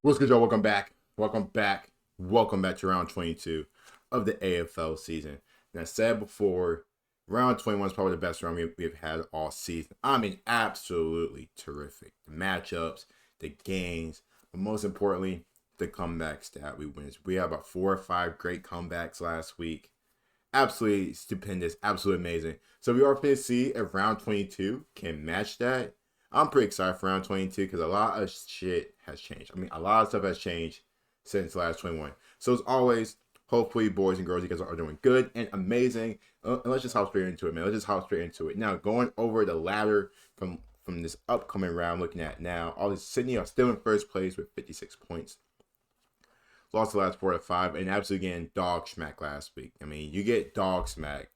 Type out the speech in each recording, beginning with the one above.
What's good, y'all? Welcome back. Welcome back. Welcome back to round 22 of the AFL season. And I said before, round 21 is probably the best round we've had all season. I mean, absolutely terrific. The matchups, the games, but most importantly, the comebacks that we win. We had about 4 or 5 great comebacks last week. Absolutely stupendous, absolutely amazing. So we are going to see if round 22 can match that. I'm pretty excited for round 22 because a lot of shit has changed. I mean, a lot of stuff has changed since last 21. So as always, hopefully, boys and girls, you guys are doing good and amazing. And let's just hop straight into it, man. Let's just hop straight into it. Now, going over the ladder from this upcoming round, looking at now, all these Sydney are still in first place with 56 points. Lost the last 4 to 5, and absolutely getting dog smack last week. I mean, you get dog smack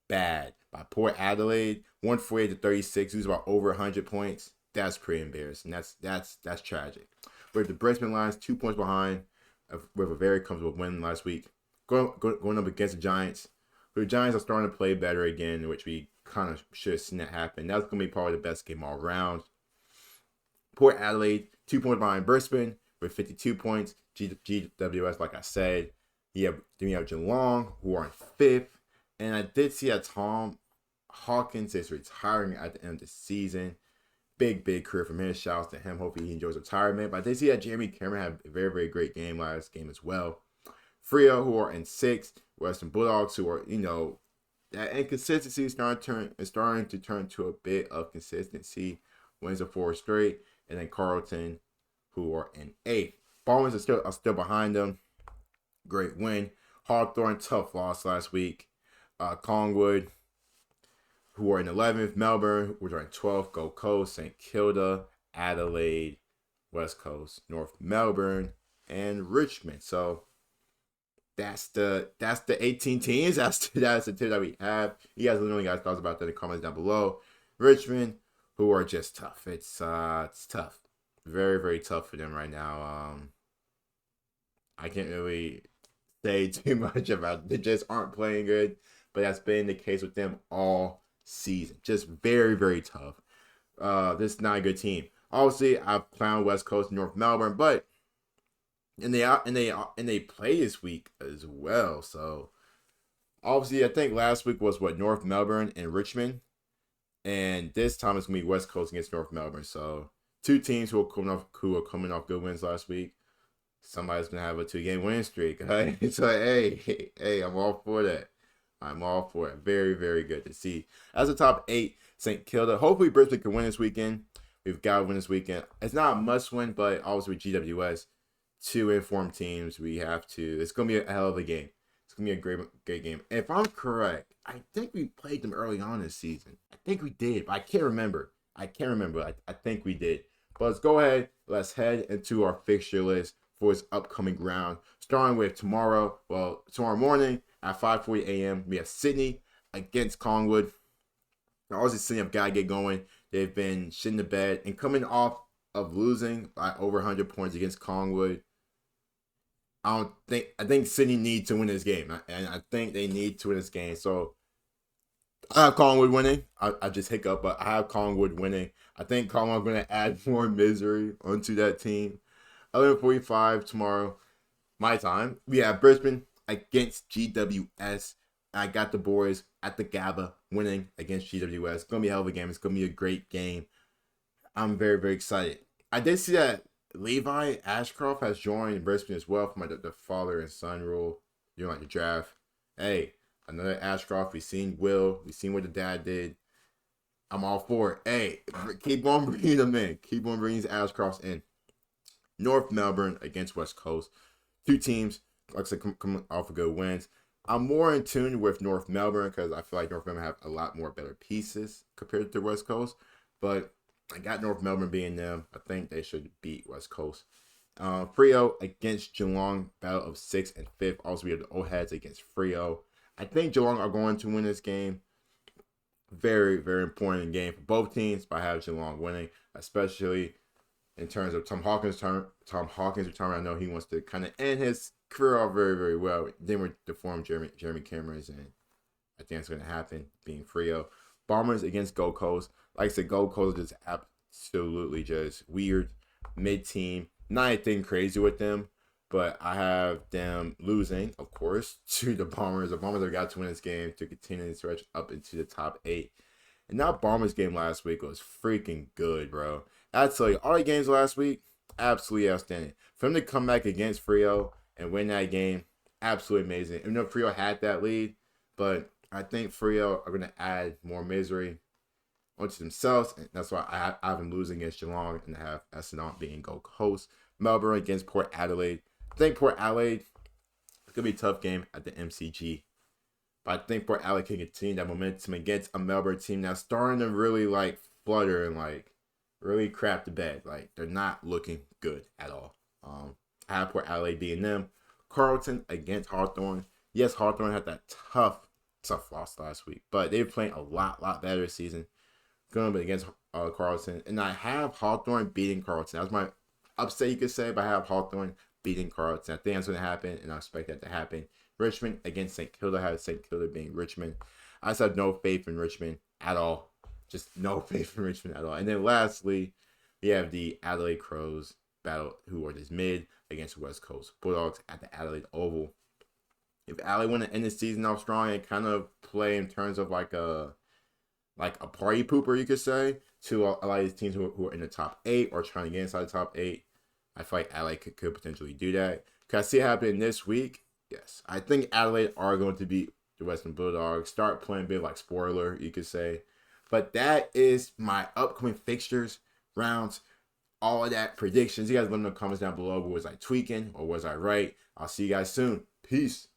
bad by Port Adelaide, 148 to 36. Who's about over 100 points. That's pretty embarrassing. That's tragic. Where the Brisbane Lions 2 points behind with a very comfortable win last week. Going up against the Giants. The Giants are starting to play better again, which we kind of should have seen that happen. That's going to be probably the best game all around. Port Adelaide 2 points behind Brisbane with 52 points. GWS, like I said. Then you have Geelong, who are in 5th. And I did see that Tom Hawkins is retiring at the end of the season. Big career from him. Shouts to him. Hopefully he enjoys retirement. But I did see that Jeremy Cameron had a very great game last game as well. Freo, who are in 6th. Western Bulldogs, who are, that inconsistency is starting to turn to a bit of consistency. Wins of 4 straight. And then Carlton, who are in 8th. Bombers are still behind them. Great win. Hawthorn, tough loss last week. Collingwood, who are in 11th, Melbourne, which are in 12th, Gold Coast, St Kilda, Adelaide, West Coast, North Melbourne, and Richmond. So that's the 18 teams. That's the team that we have. You guys know guys thoughts about that in the comments down below. Richmond, who are just tough. It's tough, very tough for them right now. I can't really say too much about it. They just aren't playing good. But that's been the case with them all season. Just very tough. This is not a good team. Obviously, I've found West Coast, North Melbourne, but and they play this week as well. So obviously, I think last week was North Melbourne and Richmond, and this time it's gonna be West Coast against North Melbourne. So 2 teams who are coming off good wins last week. Somebody's gonna have a 2-game winning streak. Right? So hey, I'm all for that. I'm all for it. Very good to see. As a top 8, St. Kilda. Hopefully Brisbane can win this weekend. We've got to win this weekend. It's not a must win, but obviously with GWS, 2 informed teams, we have to. It's going to be a hell of a game. It's going to be a great game. And if I'm correct, I think we played them early on this season. I think we did, but I can't remember. I think we did. But let's go ahead. Let's head into our fixture list for this upcoming round. Starting with tomorrow morning at 5:40 a.m. we have Sydney against Collingwood. Obviously, Sydney have got to get going. They've been shitting the bed and coming off of losing by over 100 points against Collingwood. I think Sydney needs to win this game, and I think they need to win this game. So I have Collingwood winning. I just hiccup, but I have Collingwood winning. I think Collingwood going to add more misery onto that team. 11:45 tomorrow, my time. We have Brisbane against GWS. I got the boys at the Gabba winning against GWS. It's going to be a hell of a game. It's going to be a great game. I'm very excited. I did see that Levi Ashcroft has joined Brisbane as well from the father and son rule during the draft. Hey, another Ashcroft. We've seen Will. We've seen what the dad did. I'm all for it. Hey, keep on bringing them in. Keep on bringing these Ashcrofts in. North Melbourne against West Coast. 2 teams, like I said, coming off of good wins. I'm more in tune with North Melbourne because I feel like North Melbourne have a lot more better pieces compared to West Coast. But I got North Melbourne being them. I think they should beat West Coast. Freo against Geelong, battle of 6th and 5th. Also, we have the Old Heads against Freo. I think Geelong are going to win this game. Very important game for both teams, but I have Geelong winning, especially in terms of Tom Hawkins' retirement. I know he wants to kind of end his career off very well. Then we're to form Jeremy Cameron's, and I think it's going to happen, being Freo. Bombers against Gold Coast. Like I said, Gold Coast is absolutely just weird. Mid-team. Not anything crazy with them, but I have them losing, of course, to the Bombers. The Bombers have got to win this game to continue to stretch up into the top 8. And that Bombers game last week was freaking good, bro. I tell you, all the games last week, absolutely outstanding. For them to come back against Frio and win that game, absolutely amazing. Even though Frio had that lead, but I think Frio are going to add more misery onto themselves, and that's why I have them losing against Geelong and have Essendon being Gold Coast. Melbourne against Port Adelaide. I think Port Adelaide, it's going to be a tough game at the MCG. But I think Port Adelaide can continue that momentum against a Melbourne team that's starting to really like flutter and like really crap the bed. Like they're not looking good at all. I have Port Adelaide beating them. Carlton against Hawthorn. Yes, Hawthorn had that tough loss last week, but they're playing a lot better this season. Going up against Carlton, and I have Hawthorn beating Carlton. That was my upset, you could say, but I have Hawthorn beating Carlton. I think that's going to happen, and I expect that to happen. Richmond against St. Kilda. I have St. Kilda being Richmond. I just have no faith in Richmond at all. Just no faith in Richmond at all. And then lastly, we have the Adelaide Crows battle, who are this mid against West Coast Bulldogs at the Adelaide Oval. If Adelaide want to end the season off strong and kind of play in terms of like a party pooper, you could say, to a lot of these teams who are in the top 8 or trying to get inside the top 8, I feel like Adelaide could potentially do that. Could I see it happening this week? Yes. I think Adelaide are going to beat the Western Bulldogs. Start playing a bit like spoiler, you could say. But that is my upcoming fixtures, rounds, all of that, predictions. You guys let me know in the comments down below. Was I tweaking or was I right? I'll see you guys soon. Peace.